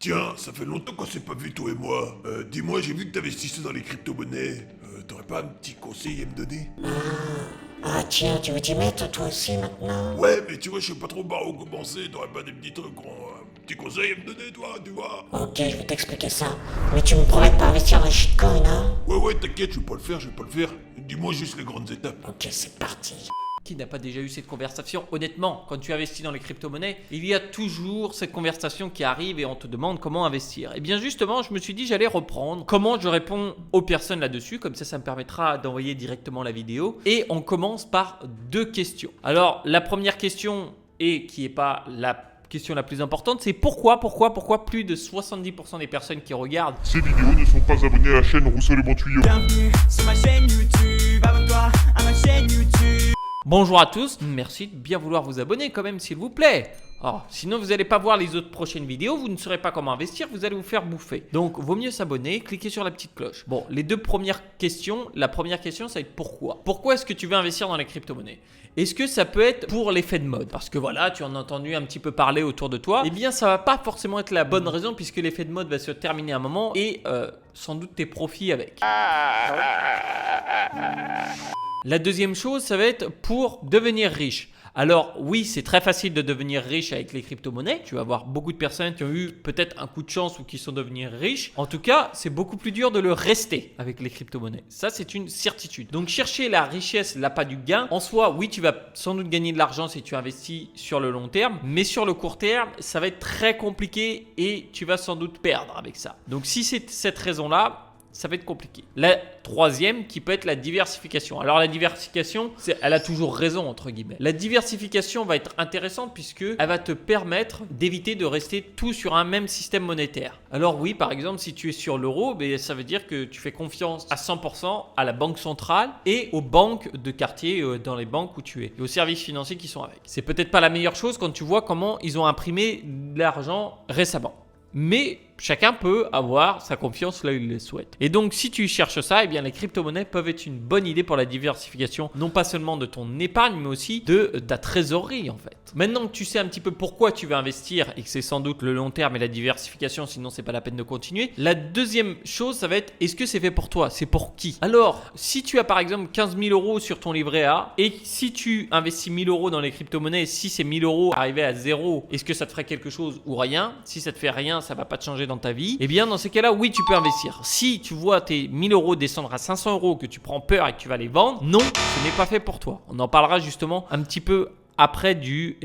Tiens, ça fait longtemps qu'on s'est pas vu toi et moi. Dis-moi, j'ai vu que t'investissais dans les crypto-monnaies. T'aurais pas un petit conseil à me donner? Ah tiens, tu veux t'y mettre toi aussi maintenant? Ouais, mais tu vois, je sais pas trop par où commencer. T'aurais pas des petits trucs, un petit conseil à me donner, toi, tu vois? Ok, je vais t'expliquer ça. Mais tu me promets de pas investir dans les shitcoins, hein? Ouais, t'inquiète, je vais pas le faire, Dis-moi juste les grandes étapes. Ok, c'est parti. Qui n'a pas déjà eu cette conversation? Honnêtement, quand tu investis dans les crypto-monnaies, il y a toujours cette conversation qui arrive et on te demande comment investir. Et bien justement, je me suis dit j'allais reprendre comment je réponds aux personnes là-dessus, comme ça me permettra d'envoyer directement la vidéo. Et on commence par deux questions. Alors la première question, et qui n'est pas la question la plus importante, c'est pourquoi plus de 70% des personnes qui regardent Ces vidéos ne sont pas abonnées à la chaîne Rousseau le bon tuyau. Bienvenue sur ma chaîne YouTube, abonne-toi à ma chaîne YouTube. Bonjour à tous, merci de bien vouloir vous abonner quand même s'il vous plaît. Oh, sinon vous n'allez pas voir les autres prochaines vidéos, vous ne saurez pas comment investir, vous allez vous faire bouffer. Donc vaut mieux s'abonner, cliquez sur la petite cloche. Bon, les deux premières questions, la première question ça va être pourquoi? Pourquoi est-ce que tu veux investir dans les crypto-monnaies? Est-ce que ça peut être pour l'effet de mode? Parce que voilà, tu en as entendu un petit peu parler autour de toi. Eh bien ça va pas forcément être la bonne raison puisque l'effet de mode va se terminer à un moment et sans doute tes profits avec. La deuxième chose, ça va être pour devenir riche. Alors oui, c'est très facile de devenir riche avec les crypto-monnaies. Tu vas avoir beaucoup de personnes qui ont eu peut-être un coup de chance ou qui sont devenues riches. En tout cas, c'est beaucoup plus dur de le rester avec les crypto-monnaies. Ça, c'est une certitude. Donc chercher la richesse, l'appât du gain. En soi, oui, tu vas sans doute gagner de l'argent si tu investis sur le long terme. Mais sur le court terme, ça va être très compliqué et tu vas sans doute perdre avec ça. Donc si c'est cette raison-là, ça va être compliqué. La troisième qui peut être la diversification. Alors la diversification, elle a toujours raison entre guillemets. La diversification va être intéressante puisque elle va te permettre d'éviter de rester tout sur un même système monétaire. Alors oui, par exemple, si tu es sur l'euro, ça veut dire que tu fais confiance à 100% à la banque centrale et aux banques de quartier dans les banques où tu es et aux services financiers qui sont avec. C'est peut-être pas la meilleure chose quand tu vois comment ils ont imprimé de l'argent récemment. Mais chacun peut avoir sa confiance là où il le souhaite. Et donc, si tu cherches ça, eh bien, les crypto-monnaies peuvent être une bonne idée pour la diversification, non pas seulement de ton épargne, mais aussi de ta trésorerie en fait. Maintenant que tu sais un petit peu pourquoi tu veux investir et que c'est sans doute le long terme et la diversification, sinon c'est pas la peine de continuer. La deuxième chose, ça va être est-ce que c'est fait pour toi? C'est pour qui? Alors, si tu as par exemple 15 000 euros sur ton livret A et si tu investis 1000 euros dans les crypto-monnaies, si ces 1000 euros arrivaient à zéro, est-ce que ça te ferait quelque chose ou rien? Si ça te fait rien, ça va pas te changer dans ta vie. Eh bien, dans ces cas-là, oui, tu peux investir. Si tu vois tes 1000 euros descendre à 500 euros, que tu prends peur et que tu vas les vendre, non, ce n'est pas fait pour toi. On en parlera justement un petit peu après du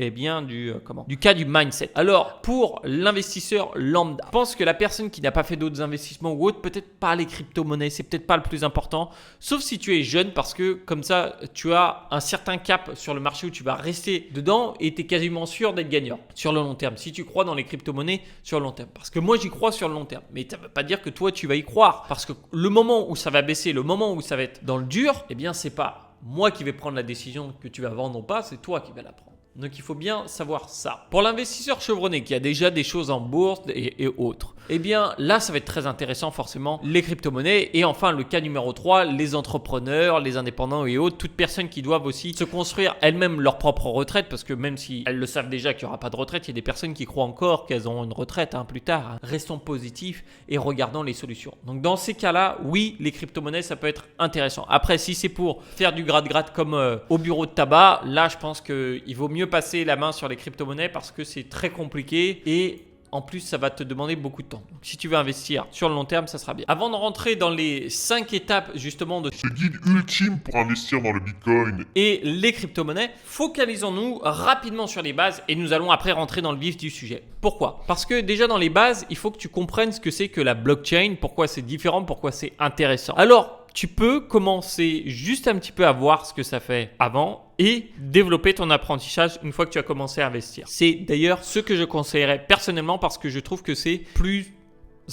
cas du mindset. Alors, pour l'investisseur lambda, je pense que la personne qui n'a pas fait d'autres investissements ou autres, peut-être pas les crypto-monnaies, c'est peut-être pas le plus important, sauf si tu es jeune parce que comme ça, tu as un certain cap sur le marché où tu vas rester dedans et tu es quasiment sûr d'être gagnant sur le long terme. Si tu crois dans les crypto-monnaies sur le long terme. Parce que moi, j'y crois sur le long terme. Mais ça ne veut pas dire que toi, tu vas y croire. Parce que le moment où ça va baisser, le moment où ça va être dans le dur, eh bien, c'est pas moi qui vais prendre la décision que tu vas vendre ou pas, c'est toi qui vas la prendre. Donc il faut bien savoir ça. Pour l'investisseur chevronné qui a déjà des choses en bourse et autres, eh bien là ça va être très intéressant forcément les crypto-monnaies. Et enfin le cas numéro 3, les entrepreneurs, les indépendants et autres, toutes personnes qui doivent aussi se construire elles-mêmes leur propre retraite parce que même si elles le savent déjà qu'il n'y aura pas de retraite, il y a des personnes qui croient encore qu'elles auront une retraite plus tard. Restons positifs et regardons les solutions. Donc dans ces cas-là, oui, les crypto-monnaies ça peut être intéressant. Après si c'est pour faire du gratte-gratte comme au bureau de tabac, là je pense qu'il vaut mieux passer la main sur les crypto-monnaies parce que c'est très compliqué et en plus ça va te demander beaucoup de temps. Donc si tu veux investir sur le long terme, ça sera bien. Avant de rentrer dans les 5 étapes justement de Ce guide ultime pour investir dans le Bitcoin. et les crypto-monnaies, focalisons-nous rapidement sur les bases et nous allons après rentrer dans le vif du sujet. Pourquoi? Parce que déjà dans les bases, il faut que tu comprennes ce que c'est que la blockchain, pourquoi c'est différent, pourquoi c'est intéressant. Alors, tu peux commencer juste un petit peu à voir ce que ça fait avant et développer ton apprentissage une fois que tu as commencé à investir. C'est d'ailleurs ce que je conseillerais personnellement parce que je trouve que c'est plus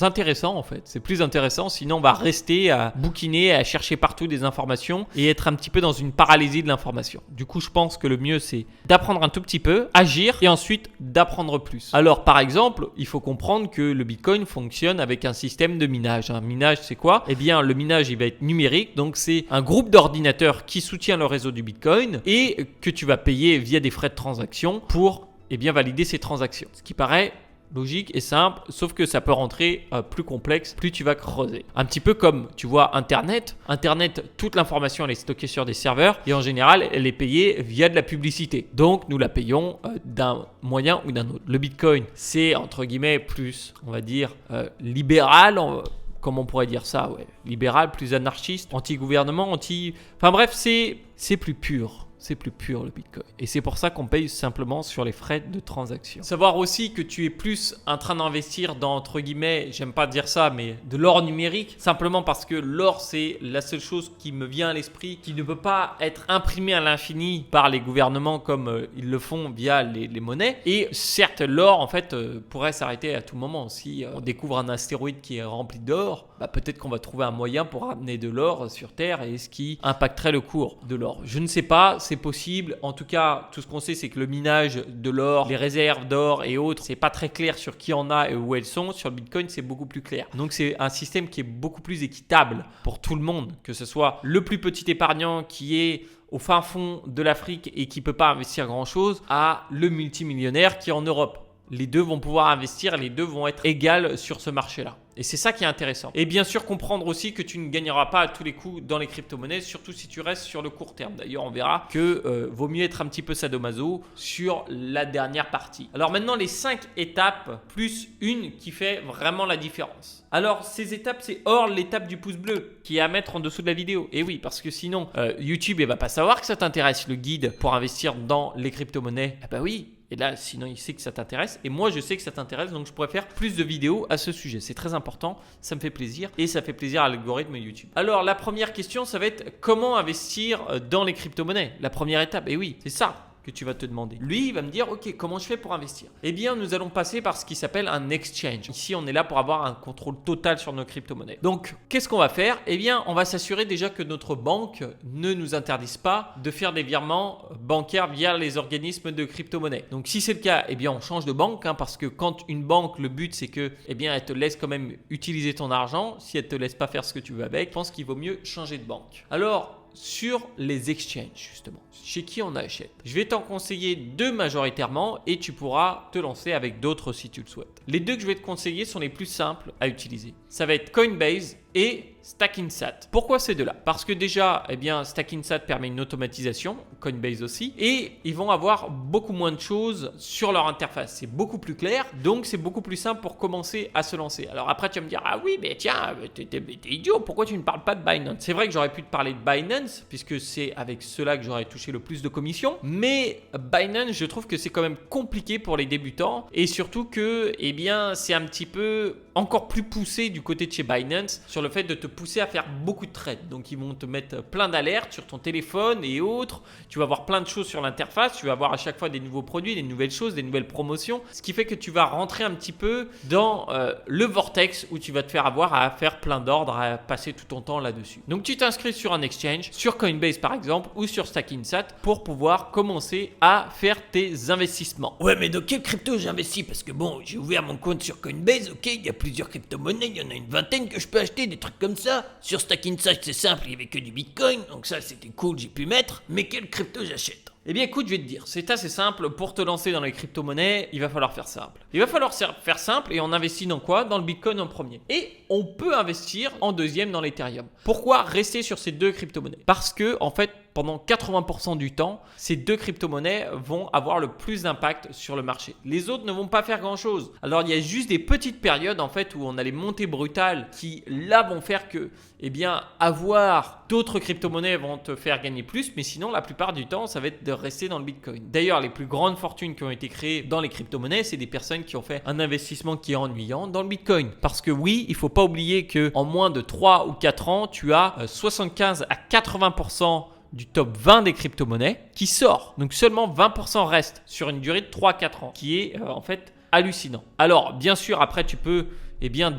intéressant en fait, c'est plus intéressant, sinon on va rester à bouquiner, à chercher partout des informations et être un petit peu dans une paralysie de l'information. Du coup je pense que le mieux c'est d'apprendre un tout petit peu, agir et ensuite d'apprendre plus. Alors par exemple, il faut comprendre que le Bitcoin fonctionne avec un système de minage. Un minage c'est quoi? Eh bien le minage il va être numérique, donc c'est un groupe d'ordinateurs qui soutient le réseau du Bitcoin et que tu vas payer via des frais de transaction pour valider ces transactions. Ce qui paraît logique et simple, sauf que ça peut rentrer plus complexe plus tu vas creuser. Un petit peu comme, tu vois, Internet. Internet, toute l'information, elle est stockée sur des serveurs et en général, elle est payée via de la publicité. Donc, nous la payons d'un moyen ou d'un autre. Le Bitcoin, c'est entre guillemets plus, on va dire, libéral, comment on pourrait dire ça, ouais, libéral, plus anarchiste, anti-gouvernement, Enfin bref, c'est plus pur. C'est plus pur le Bitcoin. Et c'est pour ça qu'on paye simplement sur les frais de transaction. Savoir aussi que tu es plus en train d'investir dans, entre guillemets, j'aime pas dire ça, mais de l'or numérique. Simplement parce que l'or, c'est la seule chose qui me vient à l'esprit, qui ne peut pas être imprimée à l'infini par les gouvernements comme ils le font via les monnaies. Et certes, l'or, en fait, pourrait s'arrêter à tout moment. Si on découvre un astéroïde qui est rempli d'or, bah, peut-être qu'on va trouver un moyen pour ramener de l'or sur Terre et ce qui impacterait le cours de l'or. Je ne sais pas, c'est possible. En tout cas, tout ce qu'on sait, c'est que le minage de l'or, les réserves d'or et autres, c'est pas très clair sur qui en a et où elles sont. Sur le Bitcoin, c'est beaucoup plus clair. Donc, c'est un système qui est beaucoup plus équitable pour tout le monde, que ce soit le plus petit épargnant qui est au fin fond de l'Afrique et qui peut pas investir grand-chose, à le multimillionnaire qui est en Europe. Les deux vont pouvoir investir, les deux vont être égales sur ce marché-là. Et c'est ça qui est intéressant. Et bien sûr, comprendre aussi que tu ne gagneras pas à tous les coups dans les crypto-monnaies, surtout si tu restes sur le court terme. D'ailleurs, on verra que vaut mieux être un petit peu sadomaso sur la dernière partie. Alors maintenant, les 5 étapes plus une qui fait vraiment la différence. Alors, ces étapes, c'est hors l'étape du pouce bleu qui est à mettre en dessous de la vidéo. Et oui, parce que sinon, YouTube, il va pas savoir que ça t'intéresse, le guide pour investir dans les crypto-monnaies. Ah bah oui. Et là, sinon, il sait que ça t'intéresse. Et moi, je sais que ça t'intéresse. Donc, je pourrais faire plus de vidéos à ce sujet. C'est très important. Ça me fait plaisir. Et ça fait plaisir à l'algorithme YouTube. Alors, la première question, ça va être comment investir dans les crypto-monnaies. La première étape. Et oui, c'est ça que tu vas te demander. Lui, il va me dire, ok, comment je fais pour investir? Eh bien, nous allons passer par ce qui s'appelle un exchange. Ici, on est là pour avoir un contrôle total sur nos crypto-monnaies. Donc, qu'est-ce qu'on va faire? Eh bien, on va s'assurer déjà que notre banque ne nous interdise pas de faire des virements bancaires via les organismes de crypto-monnaies. Donc, si c'est le cas, eh bien, on change de banque, parce que quand une banque, le but, c'est que, eh bien, elle te laisse quand même utiliser ton argent. Si elle te laisse pas faire ce que tu veux avec, je pense qu'il vaut mieux changer de banque. Alors, sur les exchanges, justement, chez qui on achète. Je vais t'en conseiller 2 majoritairement et tu pourras te lancer avec d'autres si tu le souhaites. Les 2 que je vais te conseiller sont les plus simples à utiliser. Ça va être Coinbase et Stackinsat. Pourquoi ces 2-là? Parce que déjà, eh bien, Stackinsat permet une automatisation, Coinbase aussi, et ils vont avoir beaucoup moins de choses sur leur interface. C'est beaucoup plus clair, donc c'est beaucoup plus simple pour commencer à se lancer. Alors après, tu vas me dire, ah oui, mais tiens, t'es idiot, pourquoi tu ne parles pas de Binance? C'est vrai que j'aurais pu te parler de Binance, puisque c'est avec cela que j'aurais touché le plus de commissions, mais Binance, je trouve que c'est quand même compliqué pour les débutants, et surtout que, eh bien, c'est un petit peu encore plus poussé du côté de chez Binance sur le fait de te pousser à faire beaucoup de trades. Donc ils vont te mettre plein d'alertes sur ton téléphone et autres. Tu vas voir plein de choses sur l'interface. Tu vas voir à chaque fois des nouveaux produits, des nouvelles choses, des nouvelles promotions. Ce qui fait que tu vas rentrer un petit peu dans le vortex où tu vas te faire avoir à faire plein d'ordres, à passer tout ton temps là-dessus. Donc tu t'inscris sur un exchange, sur Coinbase par exemple, ou sur Stackinsat pour pouvoir commencer à faire tes investissements. Ouais, mais dans quelle crypto j'investis? Parce que bon, j'ai ouvert mon compte sur Coinbase, ok, il y a plusieurs crypto-monnaies, il y en a une vingtaine que je peux acheter, des trucs comme ça. Sur Stackinsat, c'est simple, il y avait que du Bitcoin, donc ça c'était cool, j'ai pu mettre. Mais quelle crypto j'achète? Eh bien écoute, je vais te dire, c'est assez simple. Pour te lancer dans les crypto-monnaies, il va falloir faire simple. Il va falloir faire simple et on investit dans quoi? Dans le Bitcoin en premier. Et on peut investir en deuxième dans l'Ethereum. Pourquoi rester sur ces 2 crypto-monnaies? Parce que en fait, pendant 80% du temps, ces 2 crypto-monnaies vont avoir le plus d'impact sur le marché. Les autres ne vont pas faire grand-chose. Alors, il y a juste des petites périodes en fait où on a les montées brutales qui là vont faire que, eh bien, avoir d'autres crypto-monnaies vont te faire gagner plus, mais sinon, la plupart du temps, ça va être de rester dans le Bitcoin. D'ailleurs, les plus grandes fortunes qui ont été créées dans les crypto-monnaies, c'est des personnes qui ont fait un investissement qui est ennuyant dans le Bitcoin. Parce que oui, il faut pas oublier que en moins de 3 ou 4 ans, tu as 75 à 80% du top 20 des crypto-monnaies qui sort. Donc seulement 20% reste sur une durée de 3-4 ans, qui est en fait hallucinant. Alors bien sûr, après tu peux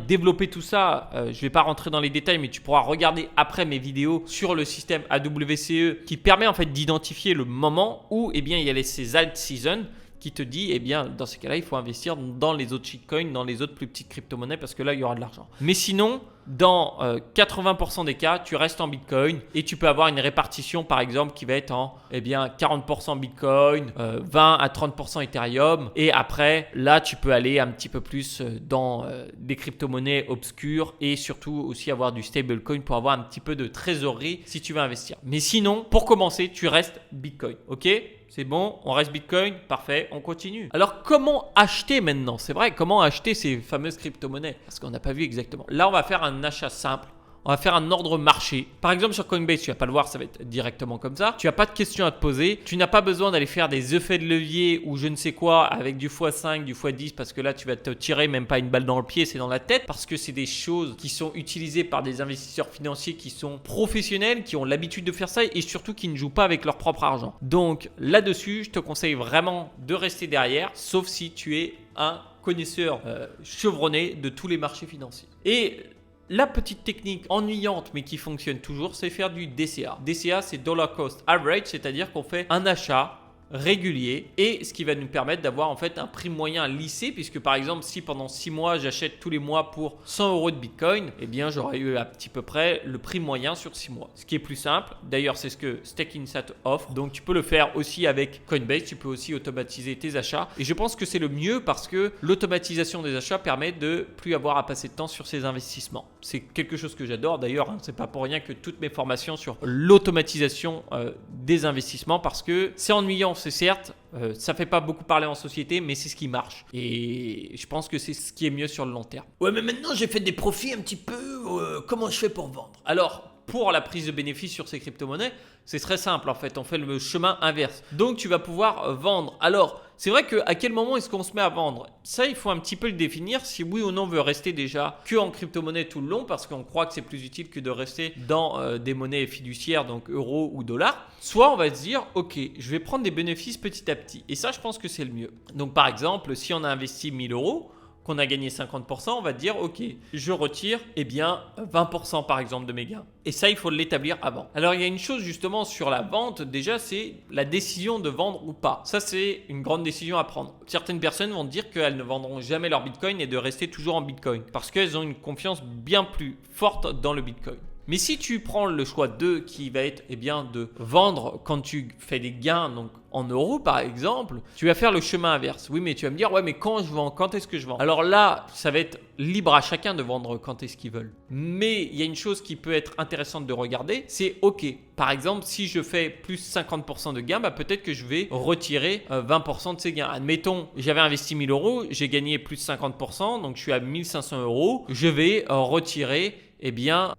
développer tout ça. Je ne vais pas rentrer dans les détails, mais tu pourras regarder après mes vidéos sur le système AWCE qui permet en fait d'identifier le moment où il y a ces alt seasons qui te dit, eh bien, dans ces cas-là, il faut investir dans les autres shitcoins, dans les autres plus petites crypto-monnaies parce que là, il y aura de l'argent. Mais sinon, dans 80% des cas, tu restes en Bitcoin et tu peux avoir une répartition, par exemple, qui va être en 40% Bitcoin, 20 à 30% Ethereum. Et après, là, tu peux aller un petit peu plus dans des crypto-monnaies obscures et surtout aussi avoir du stablecoin pour avoir un petit peu de trésorerie si tu veux investir. Mais sinon, pour commencer, tu restes Bitcoin. Ok ? C'est bon, on reste Bitcoin, parfait, on continue. Alors comment acheter maintenant? C'est vrai, comment acheter ces fameuses crypto-monnaies? Parce qu'on n'a pas vu exactement. Là, on va faire un achat simple. On va faire un ordre marché. Par exemple, sur Coinbase, tu vas pas le voir, ça va être directement comme ça. Tu n'as pas de questions à te poser. Tu n'as pas besoin d'aller faire des effets de levier ou je ne sais quoi avec du x5, du x10 parce que là, tu vas te tirer même pas une balle dans le pied, c'est dans la tête parce que c'est des choses qui sont utilisées par des investisseurs financiers qui sont professionnels, qui ont l'habitude de faire ça et surtout qui ne jouent pas avec leur propre argent. Donc là-dessus, je te conseille vraiment de rester derrière, sauf si tu es un connaisseur chevronné de tous les marchés financiers. Et la petite technique ennuyante mais qui fonctionne toujours, c'est faire du DCA. DCA, c'est Dollar Cost Average, c'est-à-dire qu'on fait un achat régulier et ce qui va nous permettre d'avoir en fait un prix moyen lissé puisque par exemple si pendant 6 mois j'achète tous les mois pour 100 € de Bitcoin, eh bien j'aurais eu à petit peu près le prix moyen sur 6 mois. Ce qui est plus simple, d'ailleurs c'est ce que StakeInsat offre, donc tu peux le faire aussi avec Coinbase, tu peux aussi automatiser tes achats et je pense que c'est le mieux parce que l'automatisation des achats permet de plus avoir à passer de temps sur ses investissements. C'est quelque chose que j'adore d'ailleurs, c'est pas pour rien que toutes mes formations sur l'automatisation des investissements parce que c'est ennuyant. C'est certes, ça fait pas beaucoup parler en société, mais c'est ce qui marche. Et je pense que c'est ce qui est mieux sur le long terme. Ouais, mais maintenant j'ai fait des profits un petit peu. Comment je fais pour vendre? Alors, pour la prise de bénéfice sur ces crypto-monnaies, c'est très simple en fait. On fait le chemin inverse. Donc, tu vas pouvoir vendre. Alors, c'est vrai qu'à quel moment est-ce qu'on se met à vendre? Ça, il faut un petit peu le définir si oui ou non on veut rester déjà que en crypto-monnaie tout le long parce qu'on croit que c'est plus utile que de rester dans des monnaies fiduciaires, donc euros ou dollars. Soit on va se dire, ok, je vais prendre des bénéfices petit à petit. Et ça, je pense que c'est le mieux. Donc, par exemple, si on a investi 1000 €, qu'on a gagné 50%, on va dire, ok, je retire, 20% par exemple de mes gains. Et ça, il faut l'établir avant. Alors, il y a une chose justement sur la vente, déjà, c'est la décision de vendre ou pas. Ça, c'est une grande décision à prendre. Certaines personnes vont dire qu'elles ne vendront jamais leur Bitcoin et de rester toujours en Bitcoin parce qu'elles ont une confiance bien plus forte dans le Bitcoin. Mais si tu prends le choix 2 qui va être de vendre quand tu fais des gains, donc en euros par exemple, tu vas faire le chemin inverse. Oui, mais tu vas me dire, ouais, mais quand je vends, quand est-ce que je vends? Alors là, ça va être libre à chacun de vendre quand est-ce qu'ils veulent. Mais il y a une chose qui peut être intéressante de regarder, c'est ok. Par exemple, si je fais plus 50% de gains, peut-être que je vais retirer 20% de ces gains. Admettons, j'avais investi 1000 €, j'ai gagné plus de 50%, donc je suis à 1500 €. Je vais retirer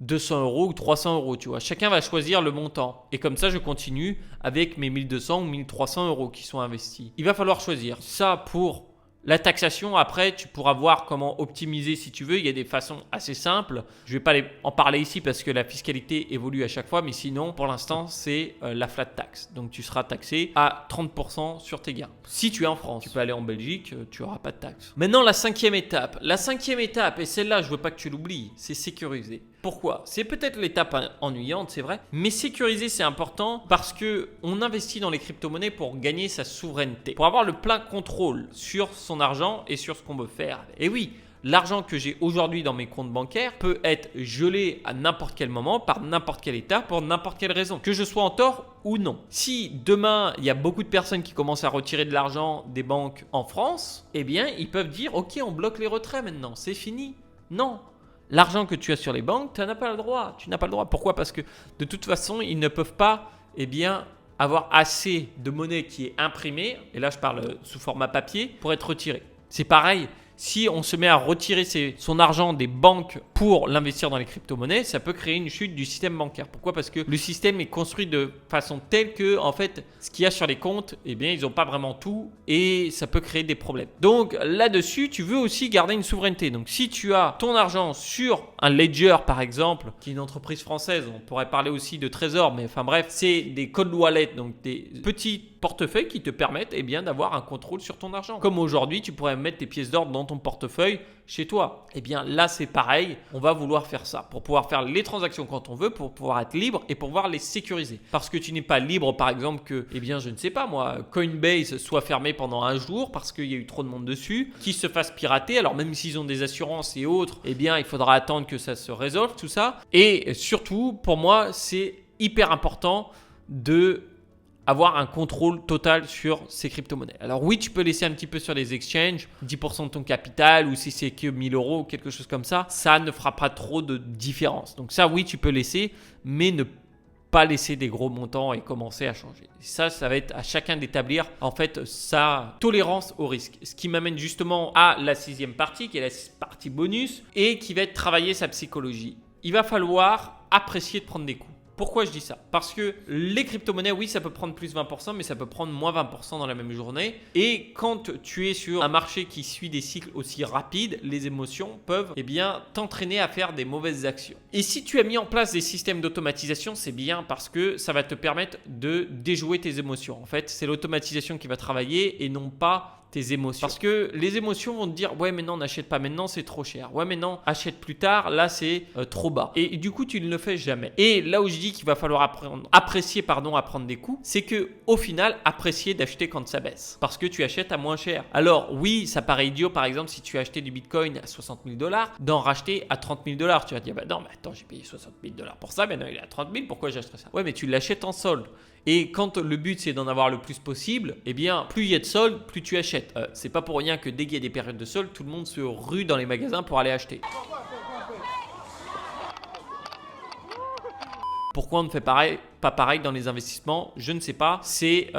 200 € ou 300 €, tu vois. Chacun va choisir le montant. Et comme ça, je continue avec mes 1200 ou 1300 € qui sont investis. Il va falloir choisir. Ça, pour la taxation, après, tu pourras voir comment optimiser si tu veux. Il y a des façons assez simples. Je ne vais pas en parler ici parce que la fiscalité évolue à chaque fois. Mais sinon, pour l'instant, c'est la flat tax. Donc, tu seras taxé à 30% sur tes gains. Si tu es en France, tu peux aller en Belgique, tu n'auras pas de taxe. Maintenant, la cinquième étape. La cinquième étape, et celle-là, je ne veux pas que tu l'oublies, c'est sécuriser. Pourquoi? C'est peut-être l'étape ennuyante, c'est vrai, mais sécuriser c'est important parce que on investit dans les crypto-monnaies pour gagner sa souveraineté, pour avoir le plein contrôle sur son argent et sur ce qu'on veut faire. Et oui, l'argent que j'ai aujourd'hui dans mes comptes bancaires peut être gelé à n'importe quel moment, par n'importe quel état, pour n'importe quelle raison, que je sois en tort ou non. Si demain, il y a beaucoup de personnes qui commencent à retirer de l'argent des banques en France, ils peuvent dire, ok, on bloque les retraits maintenant, c'est fini. Non. L'argent que tu as sur les banques, tu n'as pas le droit. Tu n'as pas le droit. Pourquoi? Parce que de toute façon, ils ne peuvent pas avoir assez de monnaie qui est imprimée, et là je parle sous format papier, pour être retirée. C'est pareil. Si on se met à retirer son argent des banques pour l'investir dans les crypto-monnaies, ça peut créer une chute du système bancaire. Pourquoi? Parce que le système est construit de façon telle que, en fait, ce qu'il y a sur les comptes, ils n'ont pas vraiment tout et ça peut créer des problèmes. Donc là-dessus, tu veux aussi garder une souveraineté. Donc si tu as ton argent sur un ledger, par exemple, qui est une entreprise française, on pourrait parler aussi de Trésor, mais enfin bref, c'est des cold wallets, donc des petites portefeuille qui te permettent eh bien, d'avoir un contrôle sur ton argent. Comme aujourd'hui, tu pourrais mettre tes pièces d'or dans ton portefeuille chez toi. Eh bien là, c'est pareil. On va vouloir faire ça pour pouvoir faire les transactions quand on veut, pour pouvoir être libre et pour pouvoir les sécuriser. Parce que tu n'es pas libre, par exemple, que, eh bien, je ne sais pas moi, Coinbase soit fermé pendant un jour parce qu'il y a eu trop de monde dessus, qu'il se fasse pirater. Alors même s'ils ont des assurances et autres, eh bien, il faudra attendre que ça se résolve, tout ça. Et surtout, pour moi, c'est hyper important de avoir un contrôle total sur ces crypto-monnaies. Alors oui, tu peux laisser un petit peu sur les exchanges, 10% de ton capital, ou si c'est que 1000 euros ou quelque chose comme ça, ça ne fera pas trop de différence. Donc ça, oui, tu peux laisser, mais ne pas laisser des gros montants et commencer à changer. Ça va être à chacun d'établir en fait sa tolérance au risque. Ce qui m'amène justement à la 6e partie, qui est la partie bonus, et qui va être travailler sa psychologie. Il va falloir apprécier de prendre des coups. Pourquoi je dis ça? Parce que les crypto-monnaies, oui, ça peut prendre plus 20%, mais ça peut prendre moins 20% dans la même journée. Et quand tu es sur un marché qui suit des cycles aussi rapides, les émotions peuvent eh bien, t'entraîner à faire des mauvaises actions. Et si tu as mis en place des systèmes d'automatisation, c'est bien parce que ça va te permettre de déjouer tes émotions. En fait, c'est l'automatisation qui va travailler et non pas tes émotions. Parce que les émotions vont te dire ouais mais non, n'achète pas maintenant, c'est trop cher. Ouais mais non, achète plus tard, là c'est trop bas. Et du coup tu ne le fais jamais. Et là où je dis qu'il va falloir apprécier à prendre des coups, c'est que au final apprécier d'acheter quand ça baisse. Parce que tu achètes à moins cher. Alors oui, ça paraît idiot par exemple si tu as acheté du Bitcoin à 60 000 $, d'en racheter à 30 000 $. Tu vas te dire bah non mais attends, j'ai payé 60 000 $ pour ça, maintenant il est à 30 000, pourquoi j'achèterais ça? Ouais mais tu l'achètes en solde. Et quand le but c'est d'en avoir le plus possible, eh bien plus il y a de soldes, plus tu achètes. C'est pas pour rien que dès qu'il y a des périodes de soldes, tout le monde se rue dans les magasins pour aller acheter. Pourquoi on ne fait pas pareil dans les investissements? Je ne sais pas. C'est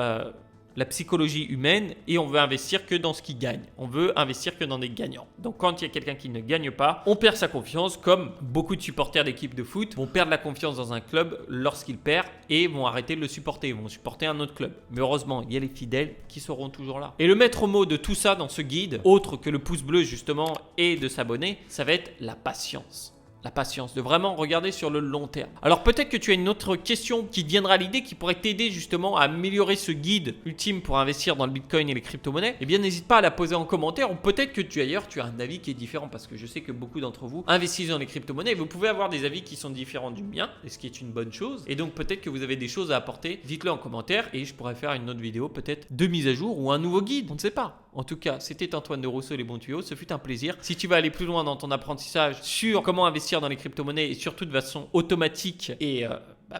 la psychologie humaine et on veut investir que dans ce qui gagne. On veut investir que dans des gagnants. Donc quand il y a quelqu'un qui ne gagne pas, on perd sa confiance, comme beaucoup de supporters d'équipes de foot vont perdre la confiance dans un club lorsqu'ils perdent et vont arrêter de le supporter, vont supporter un autre club. Mais heureusement, il y a les fidèles qui seront toujours là. Et le maître mot de tout ça dans ce guide, autre que le pouce bleu justement et de s'abonner, ça va être la patience. La patience, de vraiment regarder sur le long terme. Alors peut-être que tu as une autre question qui te viendra à l'idée, qui pourrait t'aider justement à améliorer ce guide ultime pour investir dans le Bitcoin et les crypto-monnaies. Eh bien n'hésite pas à la poser en commentaire, ou peut-être que tu as un avis qui est différent, parce que je sais que beaucoup d'entre vous investissent dans les crypto-monnaies et vous pouvez avoir des avis qui sont différents du mien, et ce qui est une bonne chose. Et donc peut-être que vous avez des choses à apporter, dites-le en commentaire et je pourrais faire une autre vidéo peut-être de mise à jour ou un nouveau guide, on ne sait pas. En tout cas, c'était Antoine de Rousseau, les bons tuyaux, ce fut un plaisir. Si tu vas aller plus loin dans ton apprentissage sur comment investir dans les crypto-monnaies et surtout de façon automatique et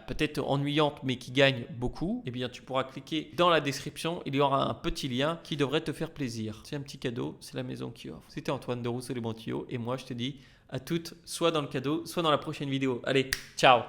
peut-être ennuyante mais qui gagne beaucoup, eh bien tu pourras cliquer dans la description, il y aura un petit lien qui devrait te faire plaisir. C'est un petit cadeau, c'est la maison qui offre. C'était Antoine de Rousseau, les bons tuyaux, et moi je te dis à toutes, soit dans le cadeau, soit dans la prochaine vidéo. Allez, ciao!